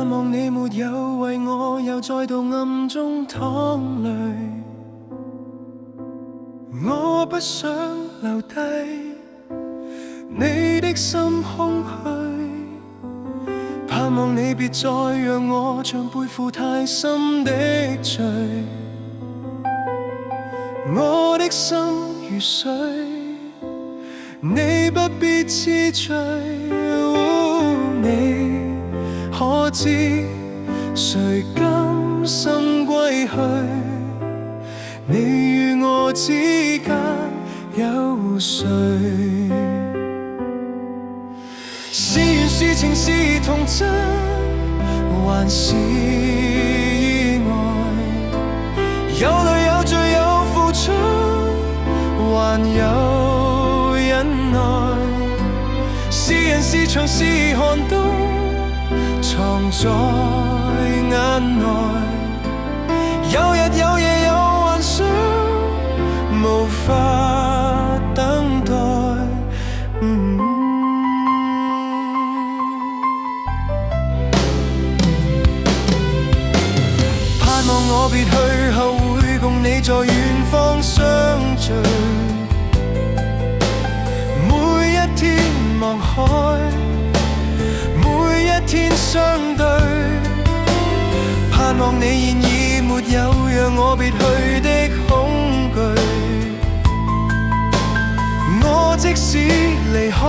盼望你沒有為我又再度暗中淌淚，我不想留低你的心空虛，盼望你別再讓我像背負太深的罪，我的心如水，你不必痴醉，你可知誰甘心歸去？你與我之間有誰？是緣是情是童真，還是意外？有淚有罪有付出，還有忍耐。是人是牆是寒冬，藏在眼內。有日有夜有幻想，無法等待。盼望我別去後會共你在遠方相聚，每一天望海，每一天相對。盼望你現已沒有讓我別去的恐懼，我即使離開